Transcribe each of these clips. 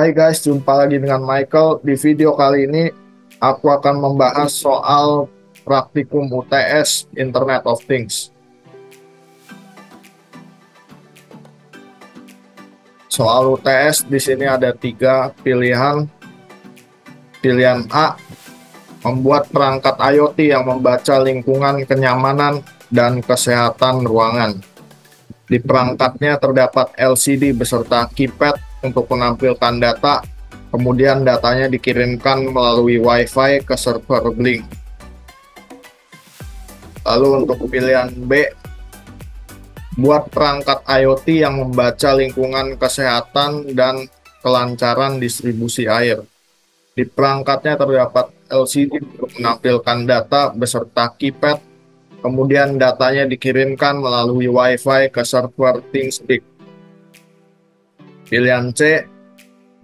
Hai guys, jumpa lagi dengan Michael. Di video kali ini aku akan membahas soal praktikum UTS Internet of Things. Soal UTS di sini ada 3 pilihan. Pilihan A, membuat perangkat IoT yang membaca lingkungan kenyamanan dan kesehatan ruangan. Di perangkatnya terdapat LCD beserta keypad untuk menampilkan data, kemudian datanya dikirimkan melalui Wi-Fi ke server Blink. Lalu untuk pilihan B, buat perangkat IoT yang membaca lingkungan kesehatan dan kelancaran distribusi air. Di perangkatnya terdapat LCD untuk menampilkan data beserta keypad, kemudian datanya dikirimkan melalui Wi-Fi ke server ThingSpeak. Pilihan C,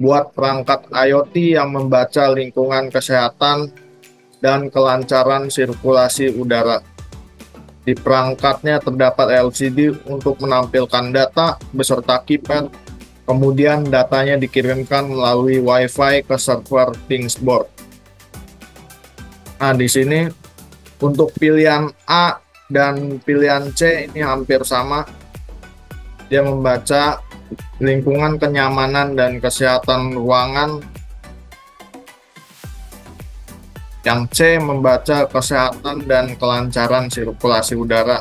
buat perangkat IoT yang membaca lingkungan kesehatan dan kelancaran sirkulasi udara. Di perangkatnya terdapat LCD untuk menampilkan data beserta keypad, kemudian datanya dikirimkan melalui Wi-Fi ke server ThingsBoard. Nah, di sini untuk pilihan A dan pilihan C ini hampir sama. Dia membaca lingkungan kenyamanan dan kesehatan ruangan. Yang C membaca kesehatan dan kelancaran sirkulasi udara.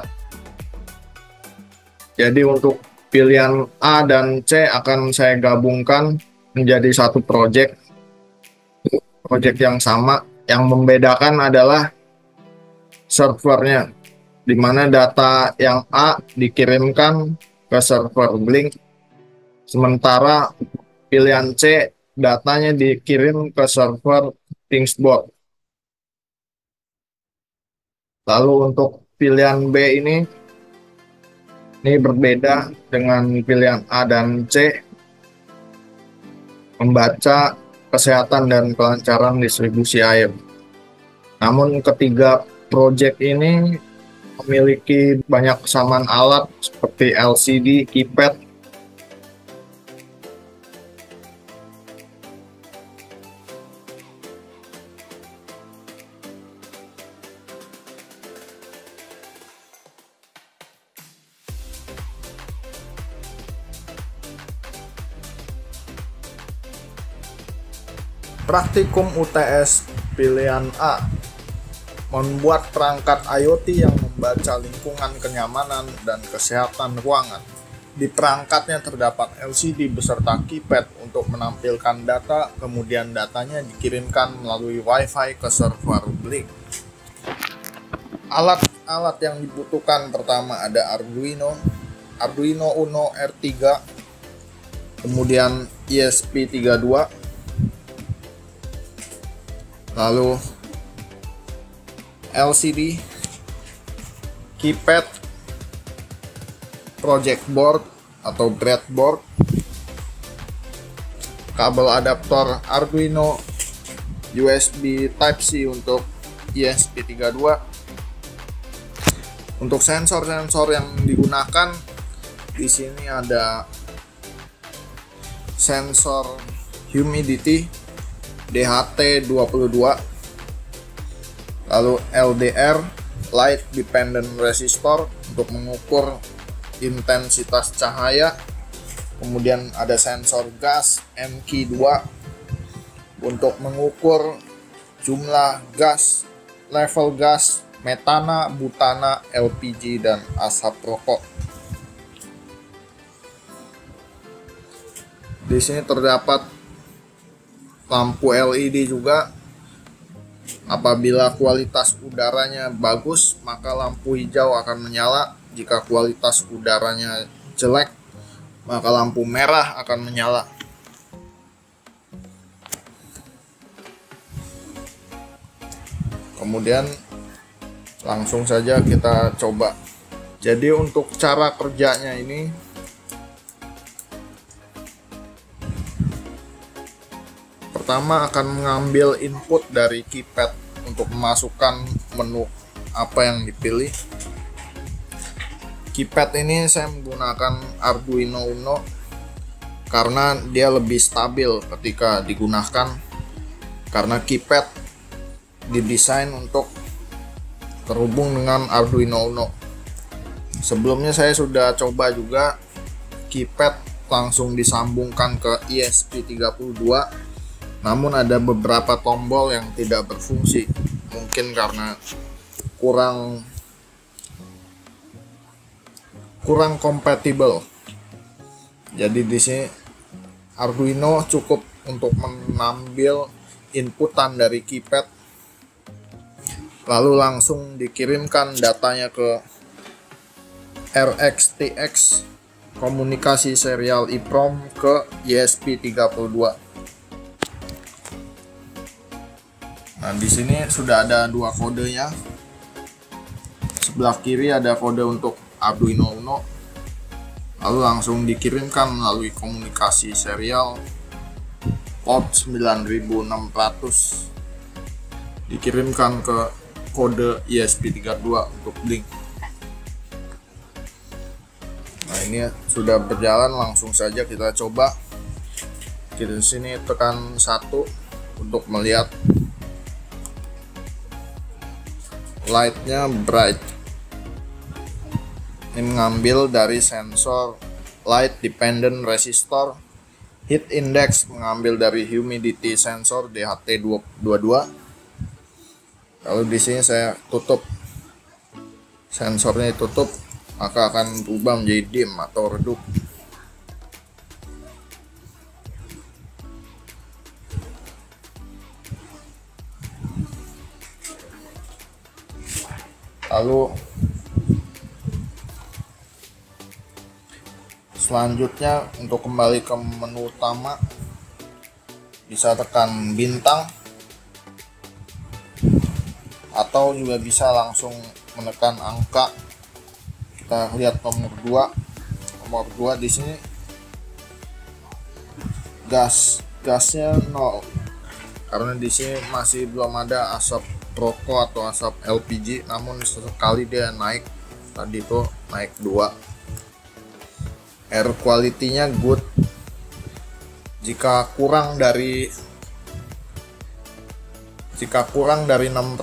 Jadi untuk pilihan A dan C akan saya gabungkan menjadi satu project yang sama. Yang membedakan adalah servernya, di mana data yang A dikirimkan ke server Blink, sementara pilihan C datanya dikirim ke server ThingsBoard. Lalu untuk pilihan B ini berbeda dengan pilihan A dan C, membaca kesehatan dan kelancaran distribusi air. Namun ketiga project ini memiliki banyak kesamaan alat seperti LCD, keypad, praktikum UTS pilihan A, membuat perangkat IoT yang membaca lingkungan kenyamanan dan kesehatan ruangan. Di perangkatnya terdapat LCD beserta keypad untuk menampilkan data, kemudian datanya dikirimkan melalui Wi-Fi ke server Blink. Alat yang dibutuhkan pertama ada Arduino Uno R3, kemudian ESP32, lalu LCD, keypad, project board atau breadboard, kabel adaptor Arduino, USB Type-C untuk ESP32. Untuk sensor-sensor yang digunakan di sini ada sensor humidity DHT22, lalu LDR Light Dependent Resistor untuk mengukur intensitas cahaya, kemudian ada sensor gas MQ2 untuk mengukur jumlah gas, level gas, metana, butana, LPG, dan asap rokok. Di sini terdapat lampu LED juga. Apabila kualitas udaranya bagus, maka lampu hijau akan menyala. Jika kualitas udaranya jelek, maka lampu merah akan menyala. Kemudian langsung saja kita coba. Jadi untuk cara kerjanya ini, pertama akan mengambil input dari keypad untuk memasukkan menu apa yang dipilih. Keypad ini saya menggunakan Arduino Uno karena dia lebih stabil ketika digunakan, karena keypad didesain untuk terhubung dengan Arduino Uno. Sebelumnya saya sudah coba juga keypad langsung disambungkan ke ESP32, namun ada beberapa tombol yang tidak berfungsi, mungkin karena kurang kompatibel. Jadi di sini Arduino cukup untuk mengambil inputan dari keypad, lalu langsung dikirimkan datanya ke RxTX komunikasi serial EEPROM ke ESP32. Nah, di sini sudah ada dua kodenya. Sebelah kiri ada kode untuk Arduino Uno, lalu langsung dikirimkan melalui komunikasi serial port 9600, dikirimkan ke kode ESP32 untuk link. Nah, ini sudah berjalan, langsung saja kita coba. Kita sini tekan 1 untuk melihat lightnya bright. Ini mengambil dari sensor light dependent resistor, heat index mengambil dari humidity sensor DHT22. Kalau di sini saya tutup, sensornya ditutup, maka akan berubah menjadi dim atau redup. Lalu selanjutnya untuk kembali ke menu utama bisa tekan bintang, atau juga bisa langsung menekan angka. Kita lihat nomor 2 di sini gasnya 0, karena di sini masih belum ada asap rokok atau asap LPG, namun sesekali dia naik, tadi itu naik 2. Air quality-nya good. Jika kurang dari 600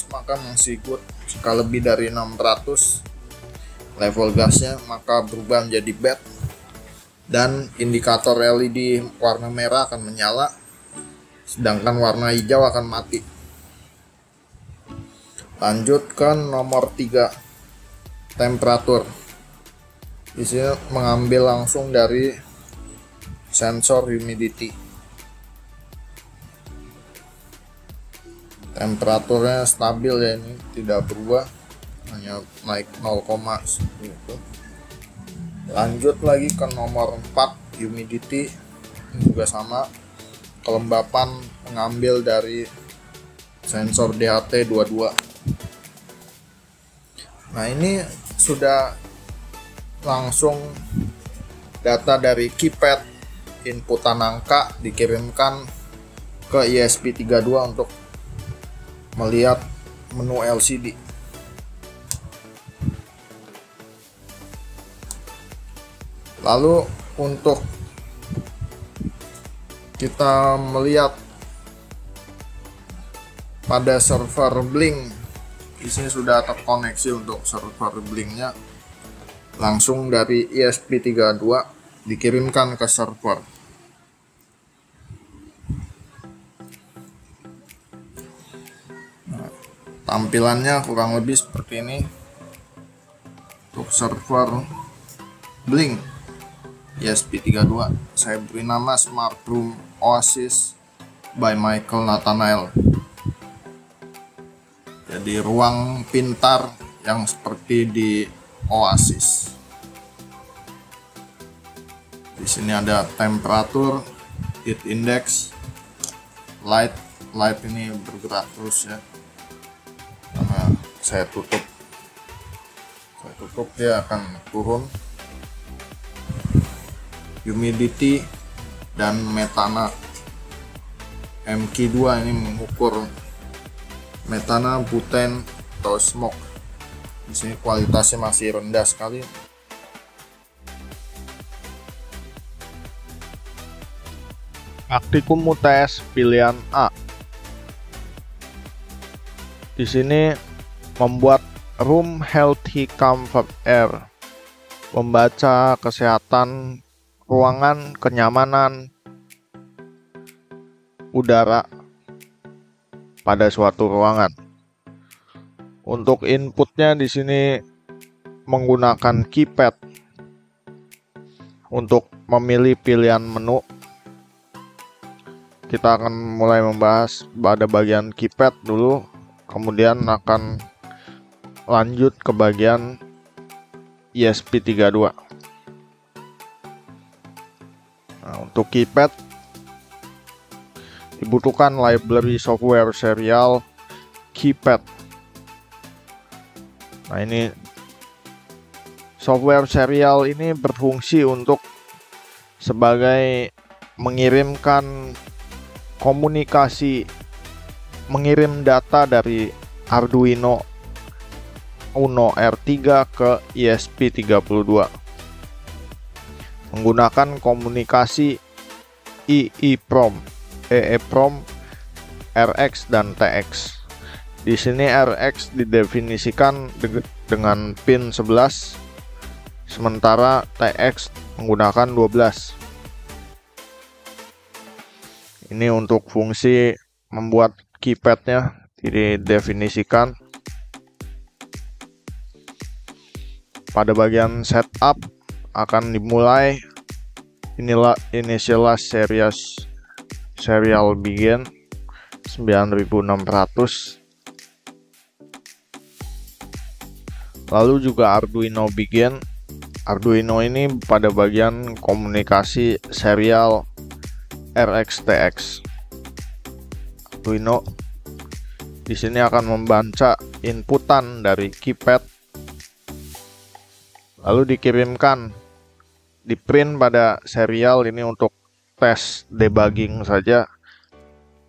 maka masih good. Jika lebih dari 600 level gasnya maka berubah menjadi bad, dan indikator LED warna merah akan menyala, sedangkan warna hijau akan mati. Lanjut ke nomor 3, temperatur. Di sini mengambil langsung dari sensor humidity. Temperaturnya stabil ya, ini tidak berubah, hanya naik 0, gitu. Lanjut lagi ke nomor 4, humidity. Ini juga sama, kelembapan mengambil dari sensor DHT22. Nah, ini sudah langsung data dari keypad inputan angka dikirimkan ke ESP32 untuk melihat menu LCD. Lalu untuk kita melihat pada server Blink, di sini sudah terkoneksi untuk server Blinknya, langsung dari ESP32 dikirimkan ke server. Nah, tampilannya kurang lebih seperti ini untuk server Blink ESP32. Saya beri nama Smart Room Oasis by Michael Nathanael. Jadi ruang pintar yang seperti di Oasis. Di sini ada temperatur, heat index, light ini bergerak terus ya. Karena saya tutup dia akan turun. Humidity dan metana. MQ2 ini mengukur metana, buten, atau smoke. Di sini kualitasnya masih rendah sekali. Acticum UTS pilihan A. Di sini membuat room healthy comfort air, membaca kesehatan ruangan, kenyamanan udara pada suatu ruangan. Untuk inputnya di sini menggunakan keypad untuk memilih pilihan menu. Kita akan mulai membahas pada bagian keypad dulu, kemudian akan lanjut ke bagian ESP32. Nah, untuk keypad dibutuhkan library software serial keypad. Nah, ini software serial ini berfungsi untuk sebagai mengirimkan komunikasi, mengirim data dari Arduino Uno R3 ke ESP32 menggunakan komunikasi EEPROM, RX dan TX. Di sini RX didefinisikan dengan pin 11, sementara TX menggunakan 12. Ini untuk fungsi membuat keypadnya didefinisikan. Pada bagian setup akan dimulai. Inilah initialize serial begin 9600. Lalu juga Arduino begin. Arduino ini pada bagian komunikasi serial RX-TX. Arduino di sini akan membaca inputan dari keypad, lalu dikirimkan, di print pada serial ini untuk tes debugging saja.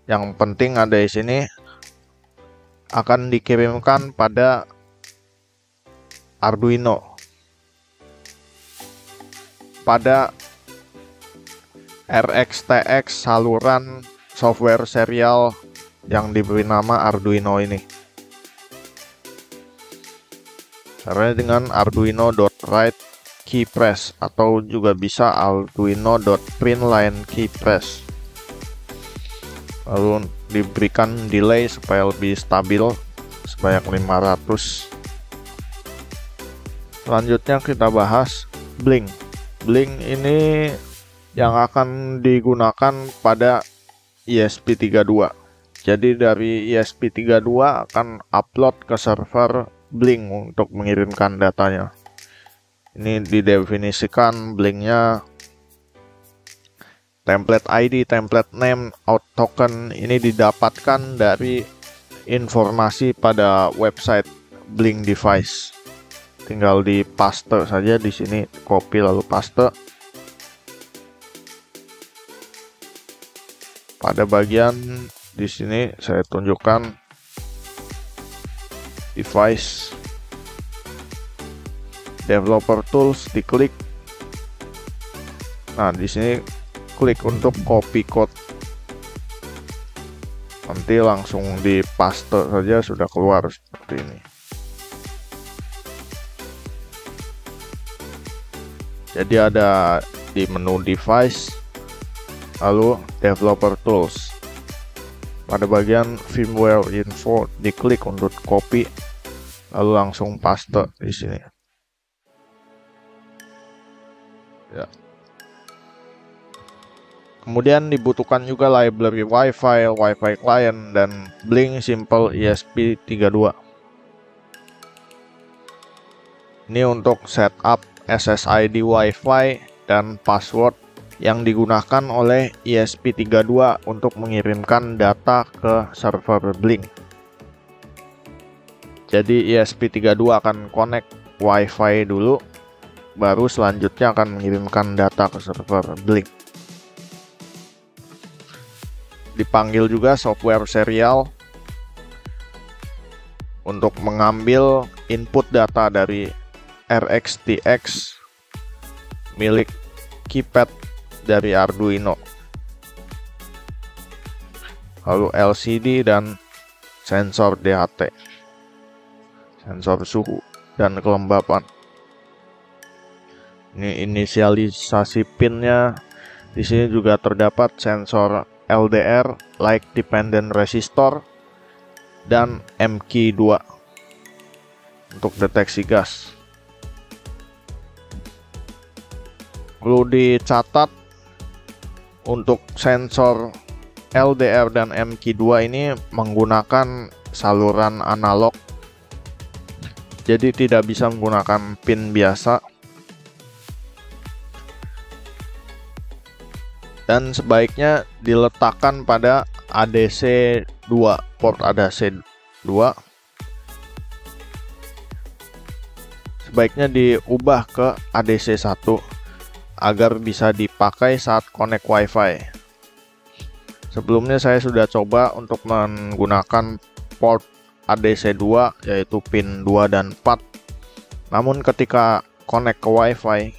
Yang penting ada di sini akan dikirimkan pada Arduino pada RX-TX saluran software serial yang diberi nama Arduino ini. Caranya dengan arduino.write keypress atau juga bisa arduino.println keypress. Lalu diberikan delay supaya lebih stabil sebanyak 500. Selanjutnya kita bahas Blink. Blink ini yang akan digunakan pada ESP32. Jadi dari ESP32 akan upload ke server Blink untuk mengirimkan datanya. Ini didefinisikan Blinknya template ID, template name, out token. Ini didapatkan dari informasi pada website Blink device. Tinggal di paste saja di sini, copy lalu paste. Pada bagian di sini saya tunjukkan device, developer tools, diklik. Nah, di sini klik untuk copy code. Nanti langsung di paste saja sudah keluar seperti ini. Jadi ada di menu device, lalu developer tools. Pada bagian firmware info diklik untuk copy, lalu langsung paste di sini. Ya. Kemudian dibutuhkan juga library Wi-Fi, Wi-Fi client, dan Blink Simple ESP32. Ini untuk setup SSID Wi-Fi dan password yang digunakan oleh ESP32 untuk mengirimkan data ke server Blink. Jadi ESP32 akan connect Wi-Fi dulu, baru selanjutnya akan mengirimkan data ke server Blink. Dipanggil juga software serial untuk mengambil input data dari RX-TX milik keypad dari Arduino. lalu LCD dan sensor DHT, sensor suhu dan kelembapan. Ini inisialisasi pinnya. Di sini juga terdapat sensor LDR, Light Dependent Resistor, dan MK2 untuk deteksi gas. Perlu dicatat untuk sensor LDR dan MK2 ini menggunakan saluran analog, jadi tidak bisa menggunakan pin biasa. Dan sebaiknya diletakkan pada ADC 2, port ADC 2. Sebaiknya diubah ke ADC 1 agar bisa dipakai saat connect WiFi. Sebelumnya saya sudah coba untuk menggunakan port ADC 2 yaitu pin 2 dan 4. Namun ketika connect ke WiFi,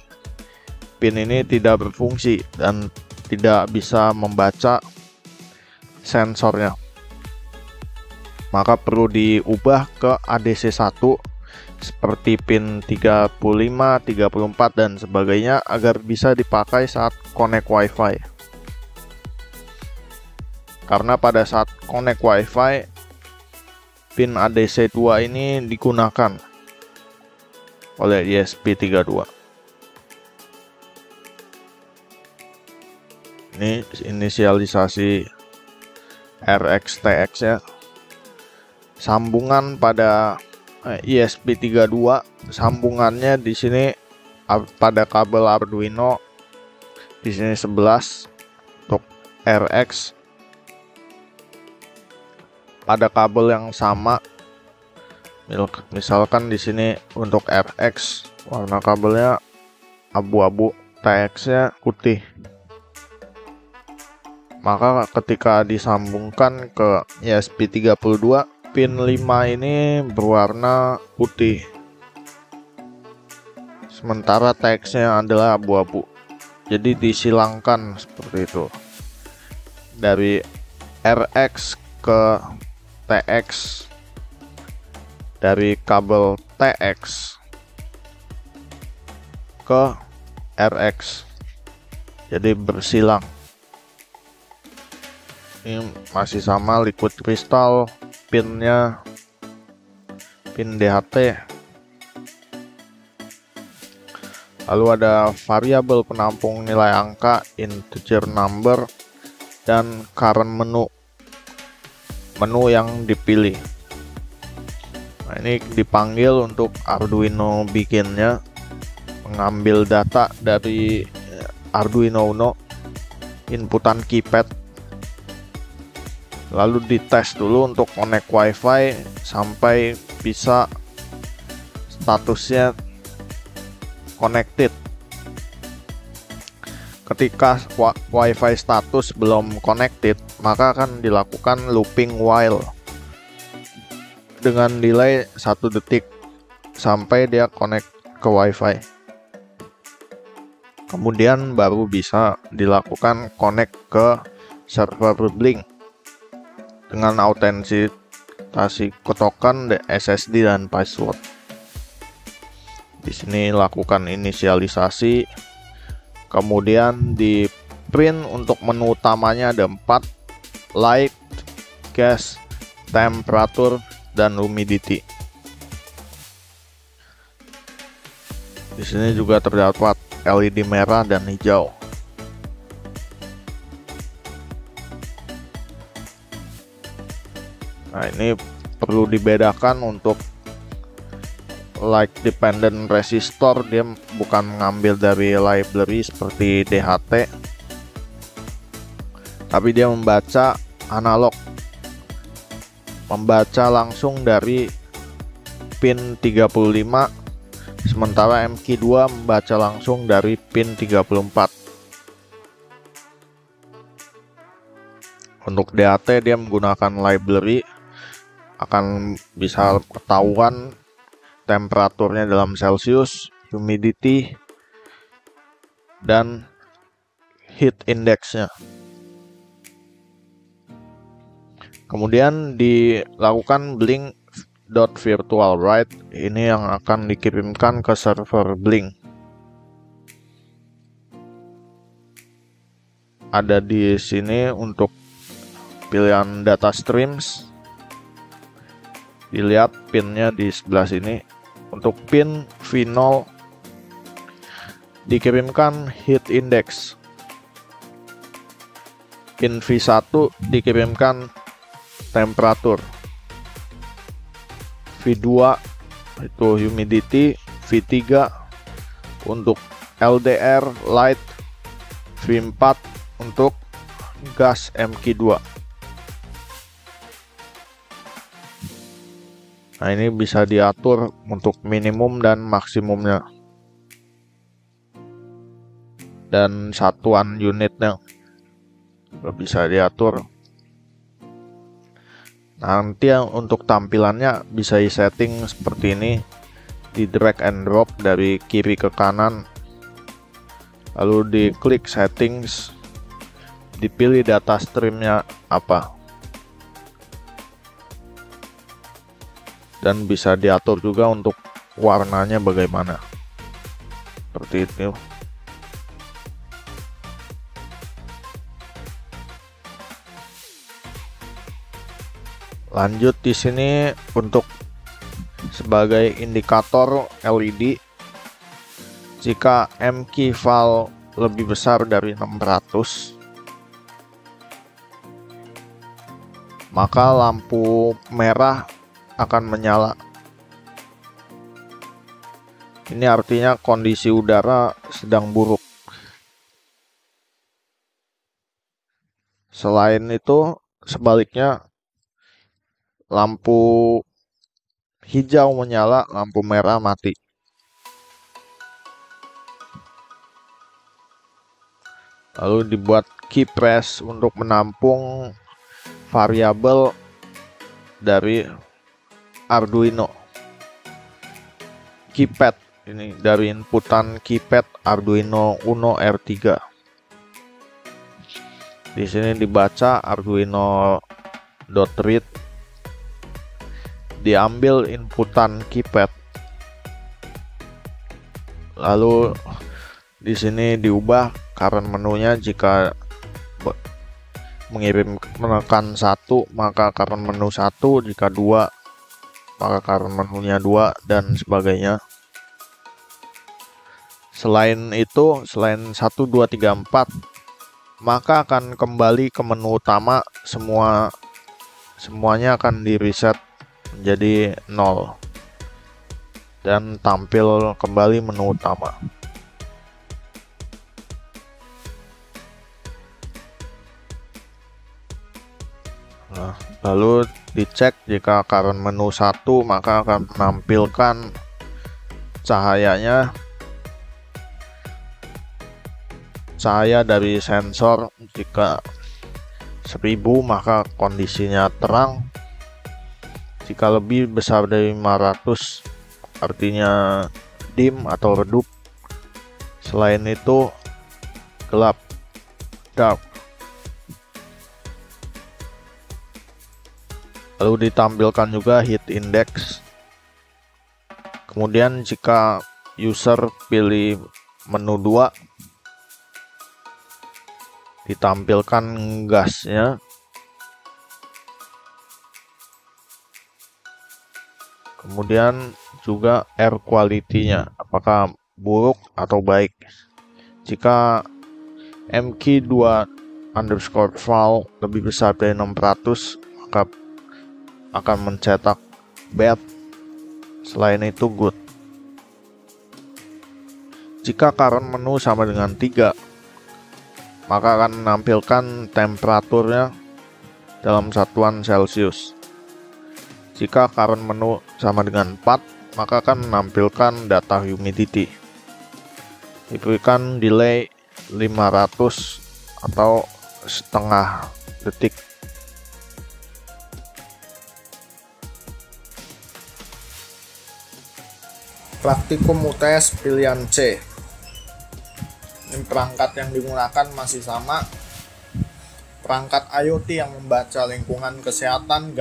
pin ini tidak berfungsi dan tidak bisa membaca sensornya. Maka perlu diubah ke ADC 1 seperti pin 35, 34 dan sebagainya agar bisa dipakai saat connect WiFi. Karena pada saat connect WiFi, pin ADC 2 ini digunakan oleh ESP32. Ini inisialisasi RX-TX ya. Sambungan pada ESP32, sambungannya di sini pada kabel Arduino. Di sini 11 untuk RX. Pada kabel yang sama. Misalkan di sini untuk RX warna kabelnya abu-abu, TX-nya putih. Maka ketika disambungkan ke ESP32, pin 5 ini berwarna putih, sementara TX-nya adalah abu-abu. Jadi disilangkan seperti itu. Dari RX ke TX, dari kabel TX ke RX, jadi bersilang. Ini masih sama liquid crystal, pinnya pin DHT. Lalu ada variabel penampung nilai angka, integer number, dan current menu yang dipilih. Nah, ini dipanggil untuk Arduino bikinnya, mengambil data dari Arduino Uno, inputan keypad, lalu dites dulu untuk connect WiFi sampai bisa statusnya connected. Ketika WiFi status belum connected, maka akan dilakukan looping while dengan delay 1 detik sampai dia connect ke WiFi. Kemudian baru bisa dilakukan connect ke server Blink dengan autentikasi token, SSD dan password. Di sini lakukan inisialisasi, kemudian di print untuk menu utamanya ada 4, light, gas, temperature, dan humidity. Di sini juga terdapat LED merah dan hijau. Nah, ini perlu dibedakan untuk light dependent resistor, dia bukan mengambil dari library seperti DHT, tapi dia membaca analog, membaca langsung dari pin 35, sementara MK2 membaca langsung dari pin 34. Untuk DHT dia menggunakan library, akan bisa ketahuan temperaturnya dalam Celsius, humidity, dan heat indexnya. Kemudian dilakukan blink.virtualWrite, ini yang akan dikirimkan ke server Blink. Ada di sini untuk pilihan data streams. Dilihat pinnya di sebelah sini. Untuk pin V0 dikirimkan heat index. Pin V1 dikirimkan temperatur. V2 itu humidity, V3 untuk LDR light, V4 untuk gas MQ2. Nah, ini bisa diatur untuk minimum dan maksimumnya. Dan satuan unitnya bisa diatur. Nanti untuk tampilannya bisa disetting seperti ini, di drag and drop dari kiri ke kanan, lalu diklik settings, dipilih data streamnya apa, dan bisa diatur juga untuk warnanya bagaimana, seperti itu. Lanjut di sini untuk sebagai indikator LED, jika MQ file lebih besar dari 600, maka lampu merah akan menyala. Ini artinya kondisi udara sedang buruk. Selain itu, sebaliknya, lampu hijau menyala, lampu merah mati. Lalu dibuat key press untuk menampung variabel dari Arduino. Keypad ini dari inputan keypad Arduino Uno R3. Di sini dibaca Arduino.read, diambil inputan keypad, lalu di sini diubah current menunya. Jika menekan 1 maka current menu 1, jika 2 maka current menunya 2, dan sebagainya. Selain itu, selain 1, 2, 3, 4, maka akan kembali ke menu utama, semuanya akan di reset menjadi 0 dan tampil kembali menu utama. Nah, lalu dicek jika current menu 1, maka akan menampilkan cahaya dari sensor. Jika 1000 maka kondisinya terang, jika lebih besar dari 500 artinya dim atau redup. Selain itu gelap, dark. Lalu ditampilkan juga heat index. Kemudian jika user pilih menu 2, ditampilkan gasnya. Kemudian juga air quality-nya, apakah buruk atau baik. Jika MQ2_file lebih besar dari 600, maka akan mencetak bad. Selain itu good. Jika current menu sama dengan 3, maka akan menampilkan temperaturnya dalam satuan Celcius. Jika current menu sama dengan 4, maka akan menampilkan data humidity. Diberikan delay 500 atau setengah detik. Praktikum UTS pilihan C. Ini perangkat yang digunakan masih sama, perangkat IoT yang membaca lingkungan kesehatan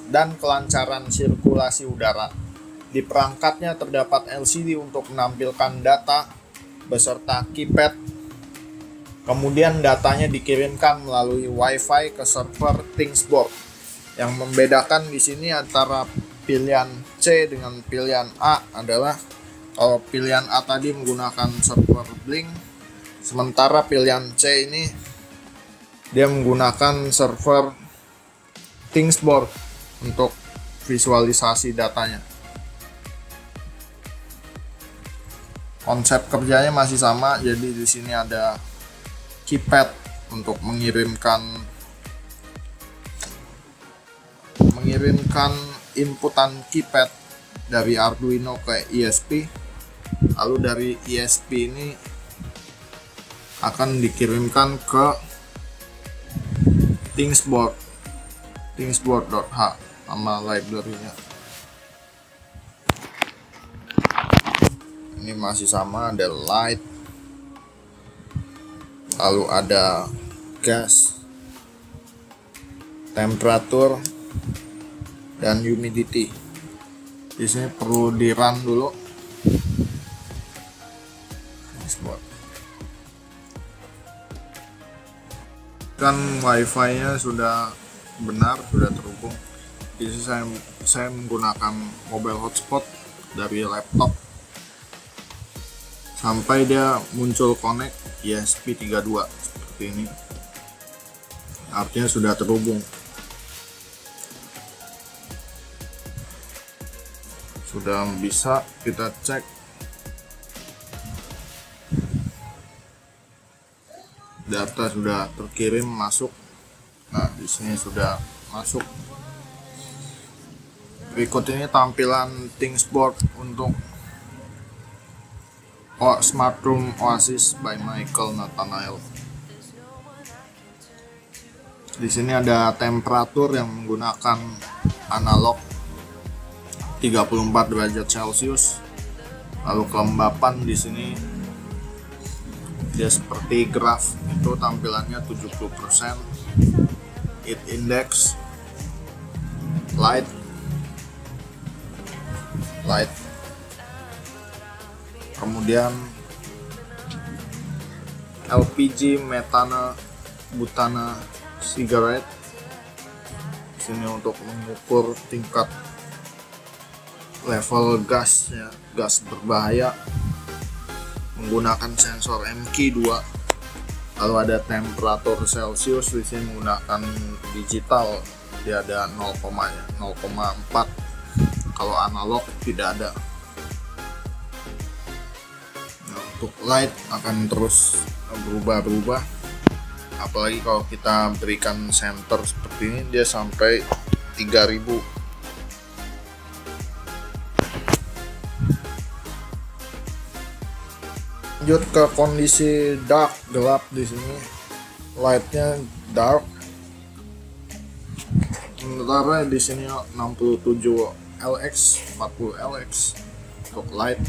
dan kelancaran sirkulasi udara. Di perangkatnya terdapat LCD untuk menampilkan data beserta keypad. Kemudian datanya dikirimkan melalui Wi-Fi ke server ThingsBoard. Yang membedakan di sini antara pilihan C dengan pilihan A adalah kalau pilihan A tadi menggunakan server Blink, sementara pilihan C ini dia menggunakan server ThingsBoard untuk visualisasi datanya. Konsep kerjanya masih sama, jadi di sini ada keypad untuk mengirimkan inputan keypad dari Arduino ke ISP. Lalu dari ISP ini akan dikirimkan ke ThingsBoard, thingsboard.h nama library-nya. Ini masih sama, ada light, lalu ada gas, temperatur, dan humidity. Di sini perlu di run dulu. Kan wifi-nya sudah benar, sudah terhubung. Di sini saya menggunakan mobile hotspot dari laptop sampai dia muncul connect ESP32 seperti ini, artinya sudah terhubung. Sudah bisa kita cek data, sudah terkirim masuk. Nah, di sini sudah masuk. Berikut ini tampilan ThingsBoard untuk Smart Room Oasis by Michael Nathaniel. Di sini ada temperatur yang menggunakan analog 34 derajat Celcius. Lalu kelembapan di sini dia seperti graf, itu tampilannya 70%. Heat index, light, kemudian LPG, metana, butana, cigarette. Sini untuk mengukur tingkat level gas, ya, gas berbahaya menggunakan sensor MQ2. Lalu ada temperatur Celcius, di sini menggunakan digital, dia ada 0,4. Kalau analog tidak ada. Untuk light akan terus berubah-ubah, apalagi kalau kita berikan center seperti ini, dia sampai 3000. Lanjut ke kondisi dark, gelap. Di sini lightnya dark, sementara di sini 67 LX, 40 LX untuk light.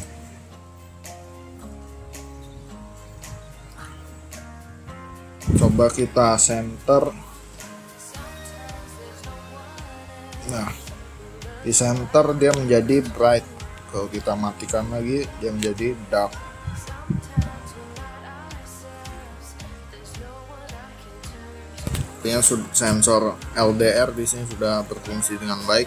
Coba kita center. Nah, di center dia menjadi bright. Kalau kita matikan lagi, dia menjadi dark. Artinya sensor LDR di sini sudah berfungsi dengan baik.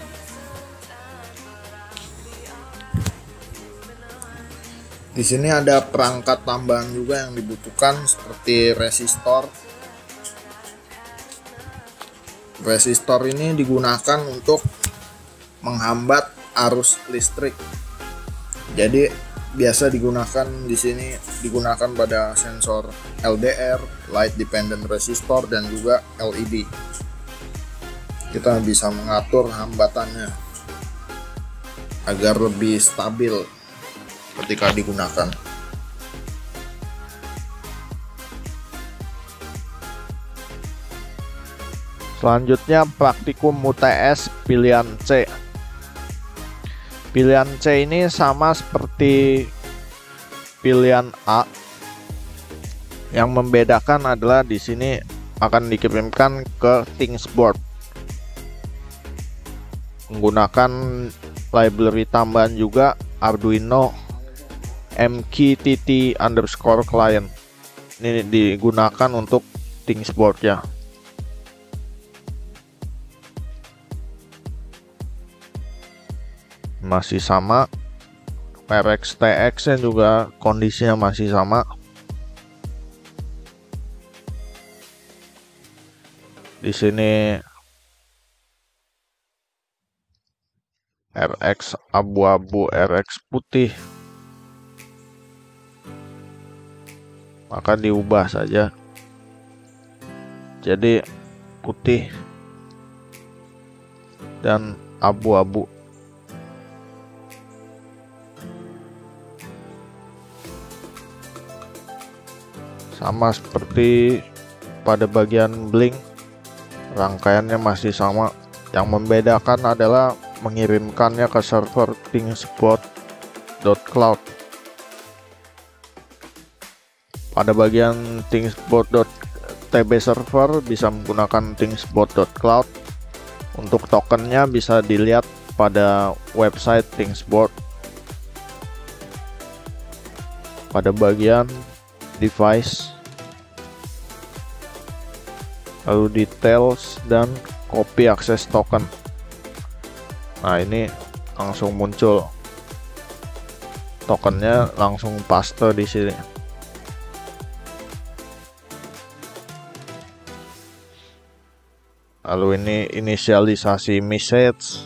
Di sini ada perangkat tambahan juga yang dibutuhkan seperti resistor. Resistor ini digunakan untuk menghambat arus listrik. Jadi biasa digunakan di sini pada sensor LDR, light dependent resistor, dan juga LED. Kita bisa mengatur hambatannya agar lebih stabil ketika digunakan. Selanjutnya praktikum UTS pilihan C. Pilihan C ini sama seperti pilihan A. Yang membedakan adalah di sini akan dikirimkan ke ThingsBoard menggunakan library tambahan juga Arduino MQTT_client. Ini digunakan untuk ThingsBoard ya. Masih sama, RxTX nya juga kondisinya masih sama. Di sini RX abu-abu, RX putih, maka diubah saja jadi putih dan abu-abu. Sama seperti pada bagian blink, rangkaiannya masih sama. Yang membedakan adalah mengirimkannya ke server thingsboard.cloud. Pada bagian thingsboard.tb server bisa menggunakan thingsboard.cloud. Untuk tokennya bisa dilihat pada website ThingsBoard. Pada bagian device, lalu details dan copy access token. Nah, ini langsung muncul tokennya, langsung paste di sini. Lalu ini inisialisasi message,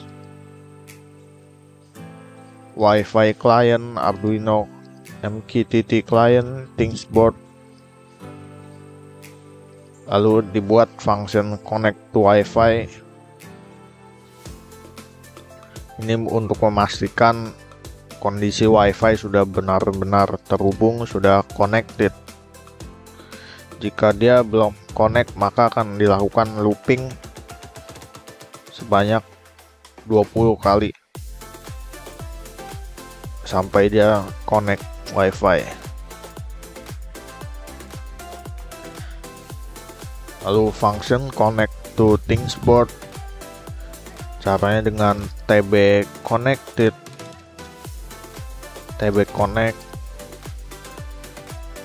Wi-Fi client, Arduino MQTT client, ThingsBoard. Lalu dibuat function connect to Wi-Fi. Ini untuk memastikan kondisi Wi-Fi sudah benar-benar terhubung, sudah connected. Jika dia belum connect, maka akan dilakukan looping sebanyak 20 kali sampai dia connect Wi-Fi. Lalu function connect to ThingsBoard, caranya dengan tb connected, tb connect,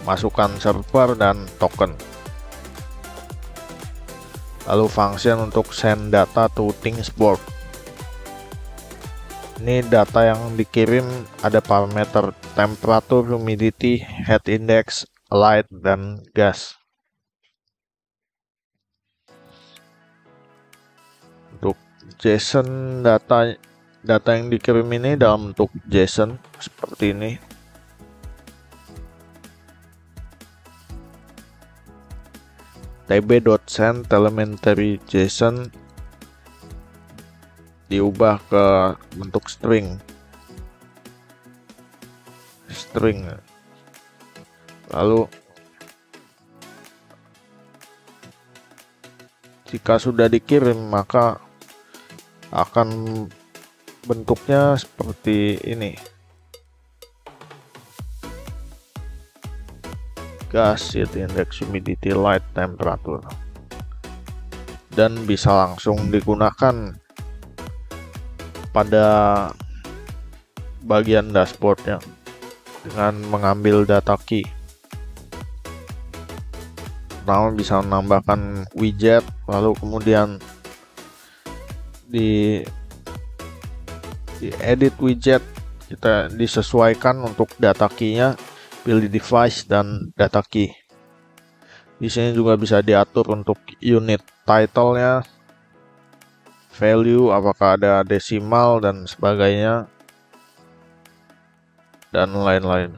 masukkan server dan token. Lalu function untuk send data to ThingsBoard. Ini data yang dikirim ada parameter temperature, humidity, heat index, light, dan gas. Untuk JSON, data yang dikirim ini dalam bentuk JSON seperti ini. tb.send elementary JSON diubah ke bentuk string. Lalu jika sudah dikirim, maka akan bentuknya seperti ini. Gas, heat index, humidity, light, temperature, dan bisa langsung digunakan pada bagian dashboardnya dengan mengambil data key. Pertama bisa menambahkan widget, lalu kemudian di edit widget, kita disesuaikan untuk data key-nya, pilih device dan data key. Di sini juga bisa diatur untuk unit title-nya, value, apakah ada desimal dan sebagainya, dan lain-lain.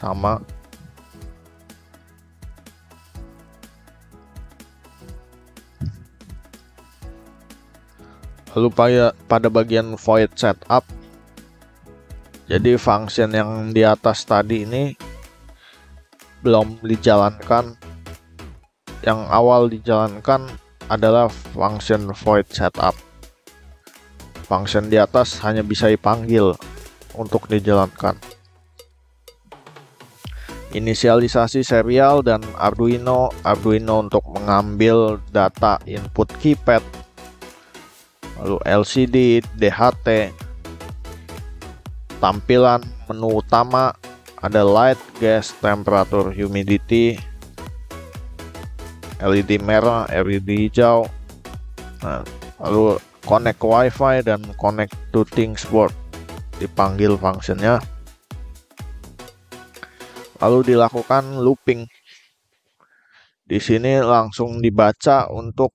Sama. Lalu pada bagian void setup, jadi function yang di atas tadi ini belum dijalankan. Yang awal dijalankan adalah function void setup. Function di atas hanya bisa dipanggil untuk dijalankan. inisialisasi serial, dan Arduino untuk mengambil data input keypad, lalu LCD, DHT, tampilan menu utama, ada light, gas, temperatur, humidity, LED merah, LED hijau, lalu connect Wi-Fi dan connect to Things board dipanggil fungsinya, lalu dilakukan looping. Di sini langsung dibaca untuk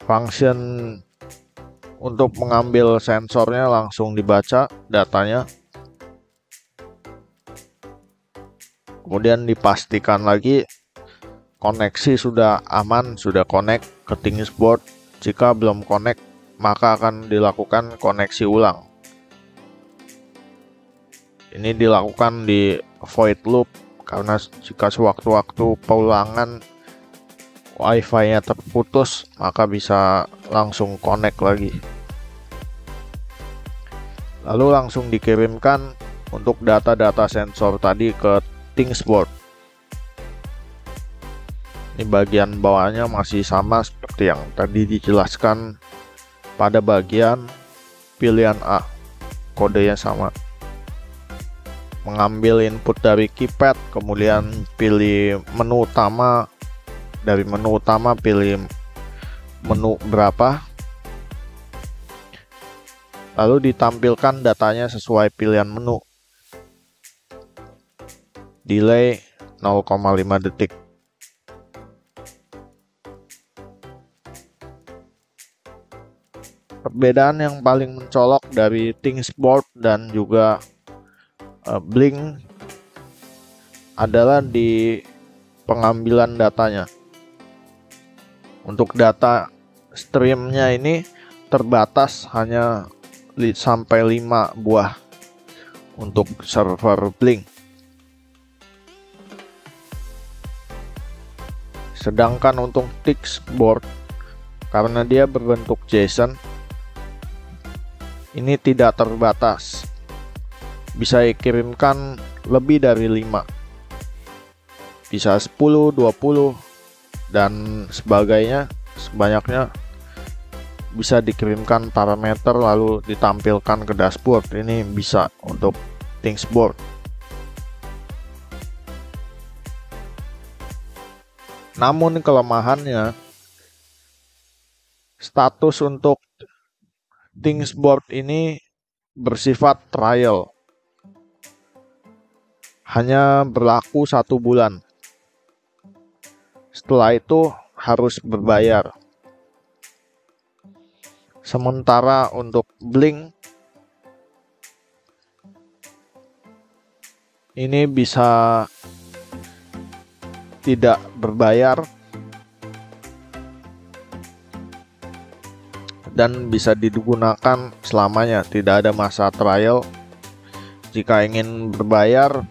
function untuk mengambil sensornya, langsung dibaca datanya. Kemudian dipastikan lagi koneksi sudah aman, sudah connect ke Things board. Jika belum connect, maka akan dilakukan koneksi ulang. Ini dilakukan di void loop karena jika sewaktu-waktu pengulangan Wi-Fi-nya terputus, maka bisa langsung connect lagi. Lalu langsung dikirimkan untuk data-data sensor tadi ke Things board. Ini bagian bawahnya masih sama seperti yang tadi dijelaskan pada bagian pilihan A, kodenya sama. Mengambil input dari keypad, kemudian pilih menu utama. Dari menu utama pilih menu berapa, lalu ditampilkan datanya sesuai pilihan menu. Delay 0,5 detik. Perbedaan yang paling mencolok dari Things board dan juga Blink adalah di pengambilan datanya. Untuk data streamnya ini terbatas hanya sampai 5 buah untuk server Blink. Sedangkan untuk Things board, karena dia berbentuk JSON, ini tidak terbatas. Bisa dikirimkan lebih dari 5. Bisa 10, 20, dan sebagainya. Sebanyaknya bisa dikirimkan parameter lalu ditampilkan ke dashboard. Ini bisa untuk Things board. Namun kelemahannya, status untuk Things board ini bersifat trial, hanya berlaku 1 bulan. Setelah itu harus berbayar. Sementara untuk Blink ini bisa tidak berbayar dan bisa digunakan selamanya, tidak ada masa trial. Jika ingin berbayar,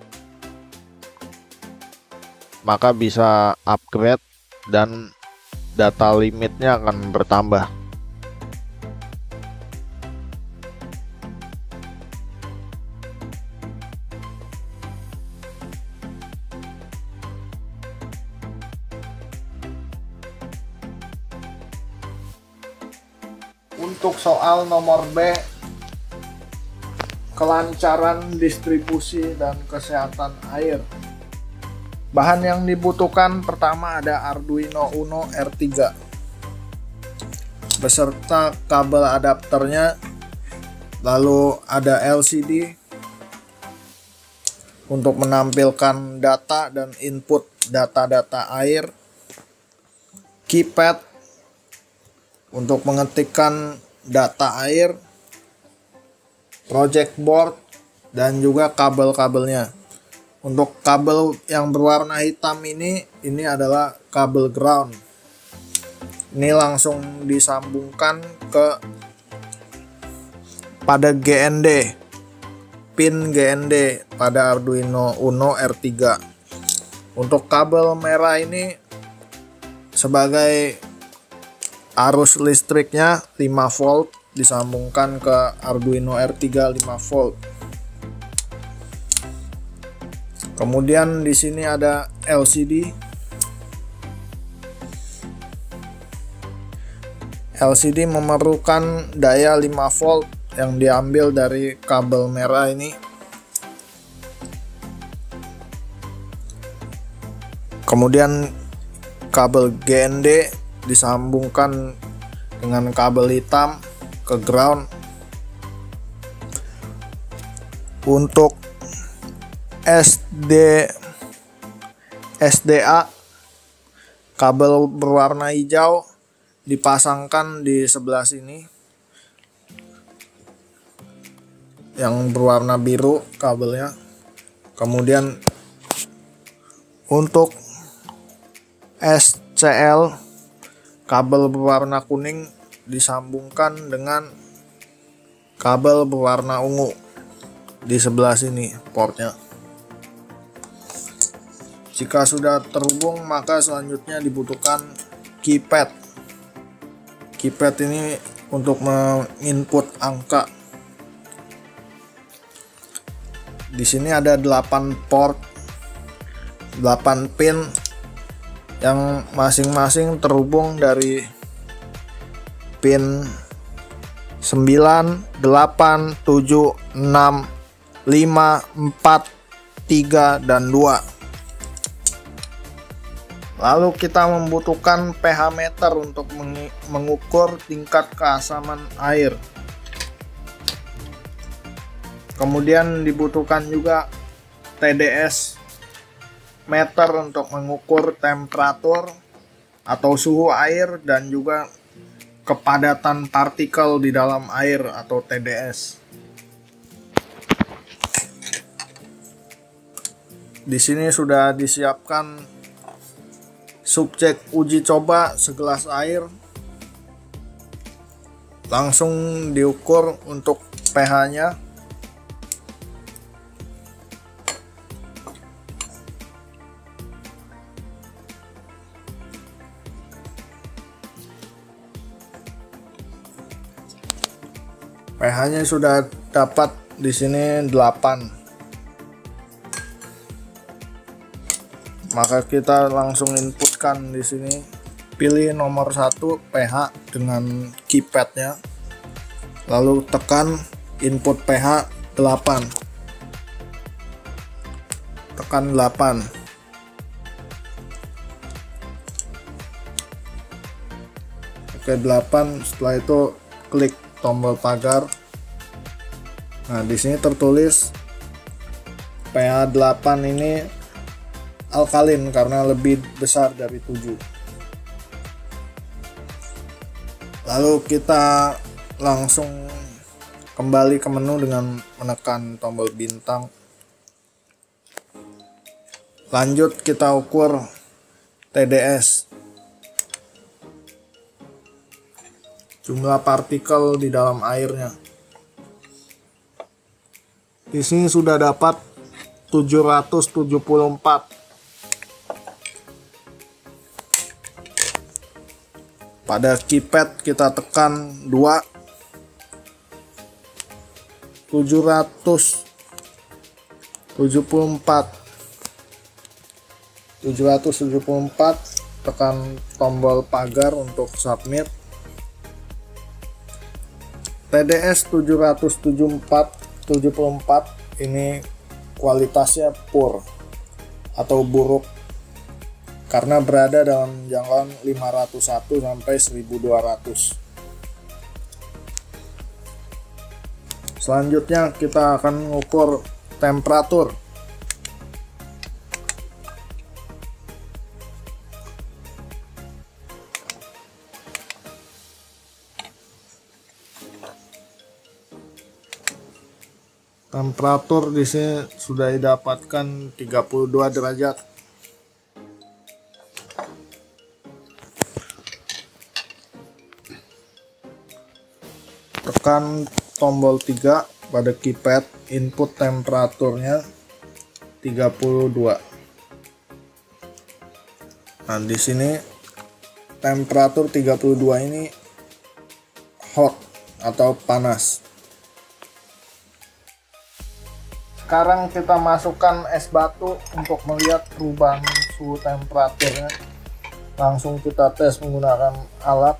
maka bisa upgrade dan data limitnya akan bertambah. Untuk soal nomor B, kelancaran distribusi dan kesehatan air. Bahan yang dibutuhkan pertama ada Arduino Uno R3 beserta kabel adapternya, lalu ada LCD untuk menampilkan data dan input data-data air, keypad untuk mengetikkan data air, project board, dan juga kabel-kabelnya. Untuk kabel yang berwarna hitam ini adalah kabel ground. Ini langsung disambungkan pada GND, pin GND pada Arduino Uno R3. Untuk kabel merah ini sebagai arus listriknya 5 volt, disambungkan ke Arduino R3 5 volt. Kemudian di sini ada LCD. LCD memerlukan daya 5 volt yang diambil dari kabel merah ini. Kemudian kabel GND disambungkan dengan kabel hitam ke ground. Untuk SDA kabel berwarna hijau dipasangkan di sebelah sini, yang berwarna biru kabelnya. Kemudian untuk SCL kabel berwarna kuning disambungkan dengan kabel berwarna ungu di sebelah sini portnya. Jika sudah terhubung, maka selanjutnya dibutuhkan keypad. Keypad ini untuk menginput angka. Di sini ada 8 port, 8 pin yang masing-masing terhubung dari pin 9, 8, 7, 6, 5, 4, 3, dan 2. Lalu kita membutuhkan pH meter untuk mengukur tingkat keasaman air. Kemudian dibutuhkan juga TDS meter untuk mengukur temperatur atau suhu air dan juga kepadatan partikel di dalam air atau TDS. Di sini sudah disiapkan subjek uji coba segelas air. Langsung diukur untuk pH-nya. pH-nya sudah dapat di sini 8. Maka kita langsung inputkan di sini. Pilih nomor 1 pH dengan keypadnya. Lalu tekan input pH 8. Tekan 8. Oke, 8. Setelah itu klik tombol pagar. Nah, di sini tertulis pH 8 ini alkalin karena lebih besar dari 7. Lalu kita langsung kembali ke menu dengan menekan tombol bintang. Lanjut kita ukur TDS, jumlah partikel di dalam airnya. Di sini sudah dapat 774. Pada keypad kita tekan 2. 774, tekan tombol pagar untuk submit. TDS 774 ini kualitasnya poor atau buruk karena berada dalam jangkauan 501 sampai 1200. Selanjutnya kita akan mengukur temperatur. Temperatur di sini sudah didapatkan 32 derajat. Tekan tombol 3 pada keypad, input temperaturnya 32. Nah, di sini temperatur 32 ini hot atau panas. Sekarang kita masukkan es batu untuk melihat perubahan suhu temperaturnya. Langsung kita tes menggunakan alat.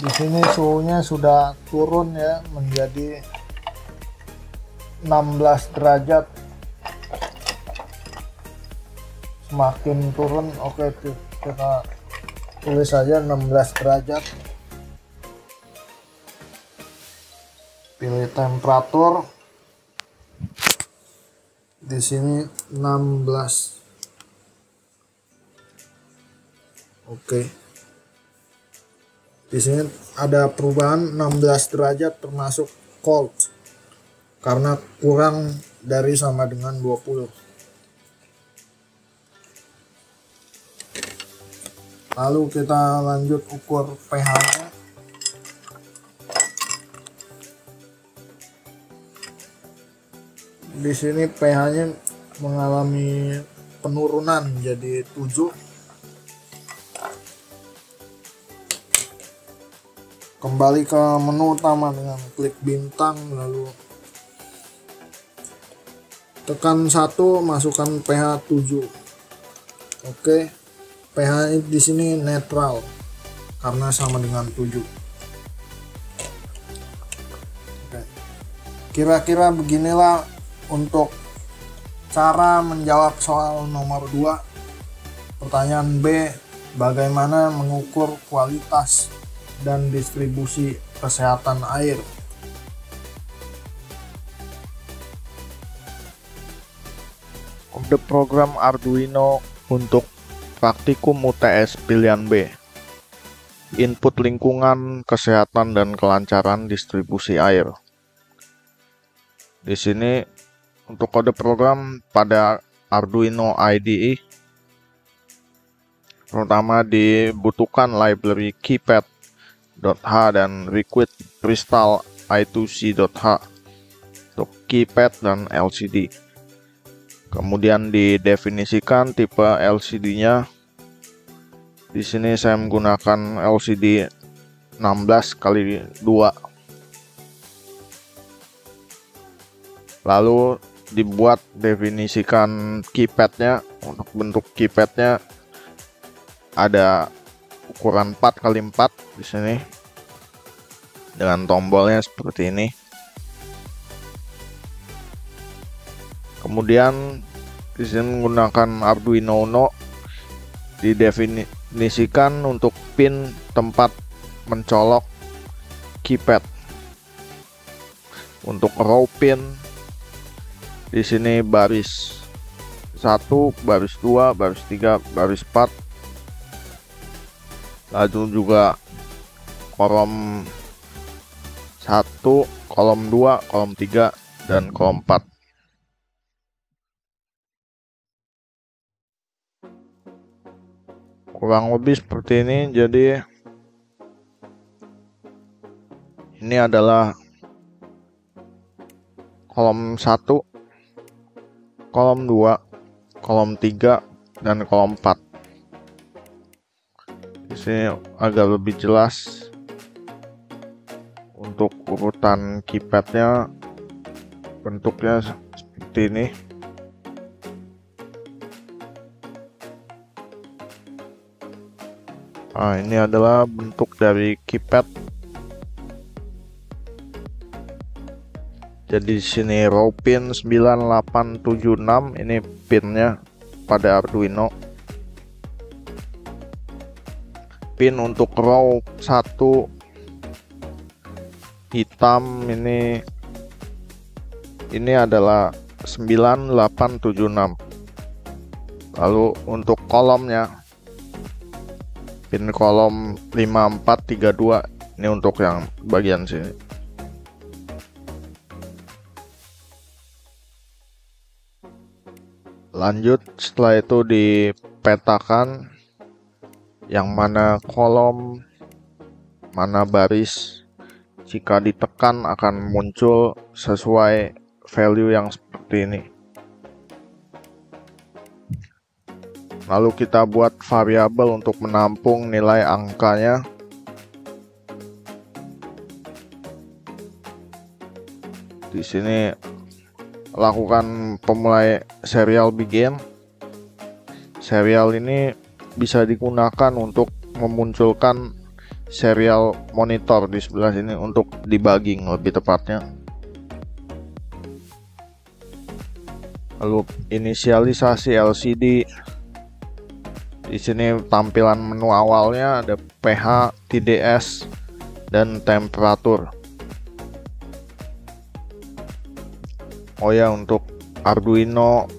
Di sini suhunya sudah turun ya menjadi 16 derajat. Semakin turun, oke, kita tulis saja 16 derajat. Pilih temperatur. Di sini 16. Oke. Di sini ada perubahan 16 derajat termasuk cold karena kurang dari sama dengan 20. Lalu kita lanjut ukur pH-nya. Di sini pH-nya mengalami penurunan jadi 7. Kembali ke menu utama dengan klik bintang, lalu tekan 1, masukkan pH 7. Oke. pH di sini netral karena sama dengan 7. Oke. Kira-kira beginilah untuk cara menjawab soal nomor 2. Pertanyaan B, bagaimana mengukur kualitas dan distribusi kesehatan air? Kode program Arduino untuk praktikum UTS pilihan B. Input lingkungan, kesehatan dan kelancaran distribusi air. Di sini untuk kode program pada Arduino IDE, pertama dibutuhkan library keypad.h dan Liquid Crystal I2C.h untuk keypad dan LCD. Kemudian didefinisikan tipe LCD-nya. Di sini saya menggunakan LCD 16x2. Lalu dibuat definisikan keypadnya. Untuk bentuk keypadnya ada ukuran 4x4 di sini dengan tombolnya seperti ini. Kemudian di sini menggunakan Arduino Uno, didefinisikan untuk pin tempat mencolok keypad. Untuk row pin di sini baris 1, baris 2, baris 3, baris 4. Lalu juga kolom 1, kolom 2, kolom 3 dan kolom 4. Kurang lebih seperti ini. Jadi ini adalah kolom 1, kolom 2, kolom 3 dan kolom 4. Di sini agak lebih jelas untuk urutan keypadnya, bentuknya seperti ini. Nah, ini adalah bentuk dari keypad. Jadi di sini row pin 9876, ini pinnya pada Arduino. Pin untuk row 1 hitam ini adalah 9876. Lalu untuk kolomnya, pin kolom 5432, ini untuk yang bagian sini. Lanjut, setelah itu dipetakan yang mana kolom, mana baris. Jika ditekan akan muncul sesuai value yang seperti ini. Lalu kita buat variabel untuk menampung nilai angkanya. Di sini lakukan pemulai serial begin. Serial ini bisa digunakan untuk memunculkan serial monitor di sebelah sini untuk debugging lebih tepatnya. Lalu inisialisasi LCD. Di sini tampilan menu awalnya ada pH, TDS, dan temperatur. Oh ya, untuk Arduino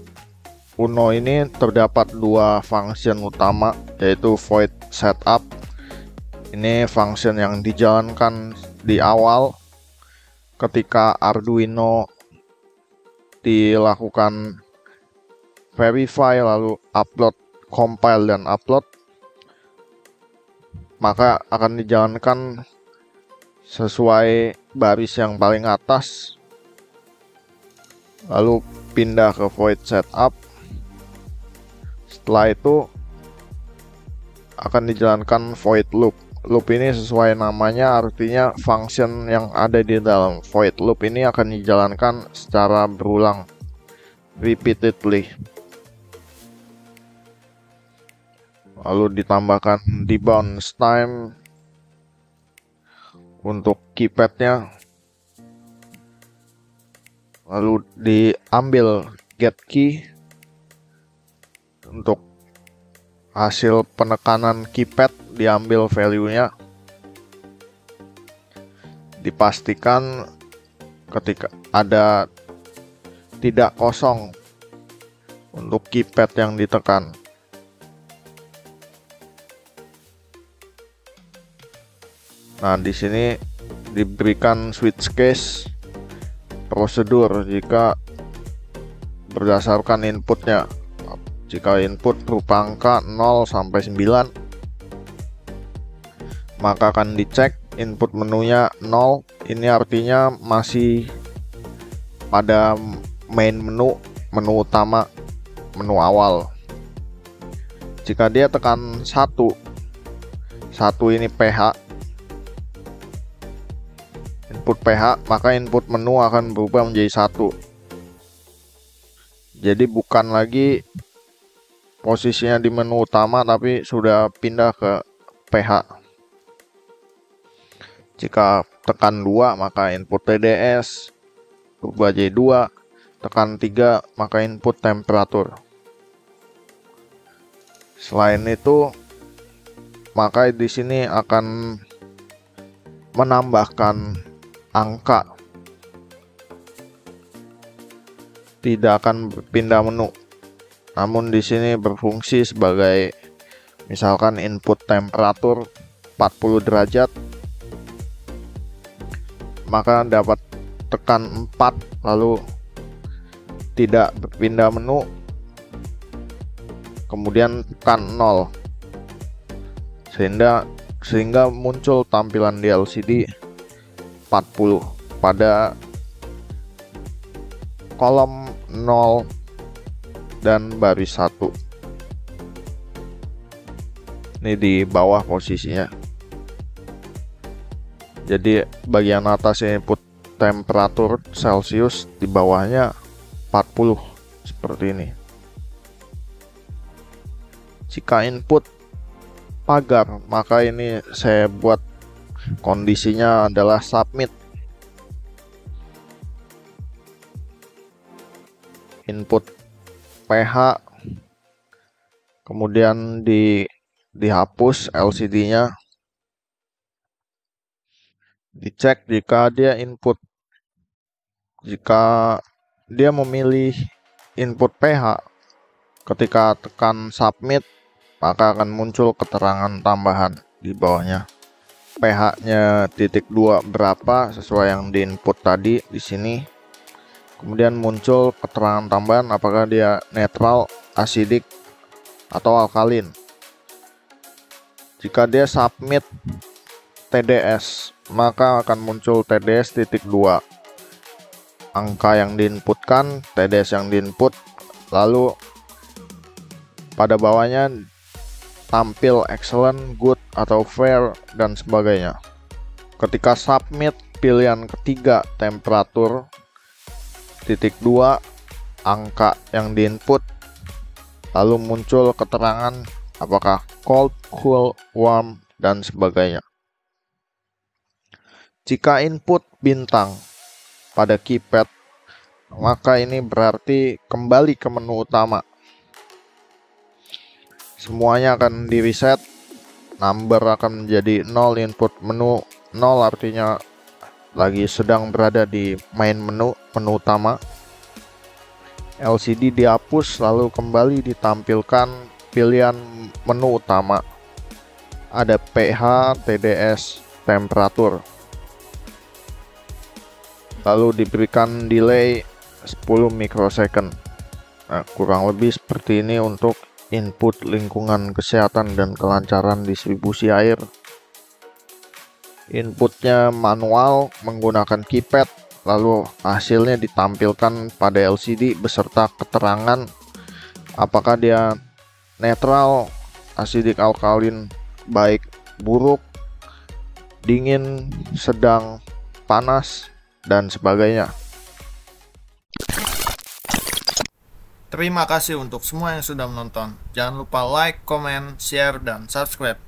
Uno ini terdapat dua function utama, yaitu void setup. Ini function yang dijalankan di awal ketika Arduino dilakukan verify, lalu upload, compile dan upload, maka akan dijalankan sesuai baris yang paling atas, lalu pindah ke void setup. Setelah itu akan dijalankan void loop. Loop ini sesuai namanya, artinya function yang ada di dalam void loop ini akan dijalankan secara berulang, repeatedly. Lalu ditambahkan debounce time untuk keypadnya. Lalu diambil get key untuk hasil penekanan keypad, diambil value-nya. Dipastikan ketika ada tidak kosong untuk keypad yang ditekan. Nah, di sini diberikan switch case prosedur jika berdasarkan inputnya. Jika input berupa angka 0 sampai 9, maka akan dicek input menunya 0. Ini artinya masih pada main menu utama, menu awal. Jika dia tekan 1 ini pH, input pH, maka input menu akan berubah menjadi 1. Jadi bukan lagi posisinya di menu utama, tapi sudah pindah ke pH. Jika tekan 2, maka input TDS berubah jadi 2. Tekan 3, maka input temperatur. Selain itu, maka di sini akan menambahkan angka, tidak akan pindah menu. Namun di sini berfungsi sebagai misalkan input temperatur 40 derajat, maka dapat tekan 4 lalu tidak berpindah menu, kemudian tekan 0 sehingga muncul tampilan di LCD 40 pada kolom 0 dan baris 1. Ini di bawah posisinya. Jadi bagian atas input temperatur Celsius, di bawahnya 40 seperti ini. Jika input pagar, maka ini saya buat kondisinya adalah submit. Input pH, kemudian dihapus LCD-nya. Dicek jika dia input. Jika dia memilih input pH, ketika tekan submit, maka akan muncul keterangan tambahan di bawahnya. pH-nya .2 berapa sesuai yang diinput tadi di sini. Kemudian muncul keterangan tambahan apakah dia netral, asidik, atau alkalin. Jika dia submit TDS, maka akan muncul TDS .2. Angka yang diinputkan, TDS yang diinput, lalu pada bawahnya tampil excellent, good, atau fair, dan sebagainya. Ketika submit pilihan ketiga temperatur, Titik 2, angka yang diinput, lalu muncul keterangan apakah cold, cool, warm, dan sebagainya. Jika input bintang pada keypad, maka ini berarti kembali ke menu utama. Semuanya akan di reset, number akan menjadi 0, input menu 0 artinya lagi sedang berada di main menu utama. LCD dihapus lalu kembali ditampilkan pilihan menu utama. Ada pH, TDS, temperatur. Lalu diberikan delay 10 mikrosecond. Nah, kurang lebih seperti ini untuk input lingkungan kesehatan dan kelancaran distribusi air. Inputnya manual menggunakan keypad, lalu hasilnya ditampilkan pada LCD beserta keterangan apakah dia netral, asidik alkalin, baik, buruk, dingin, sedang, panas, dan sebagainya. Terima kasih untuk semua yang sudah menonton. Jangan lupa like, comment, share, dan subscribe.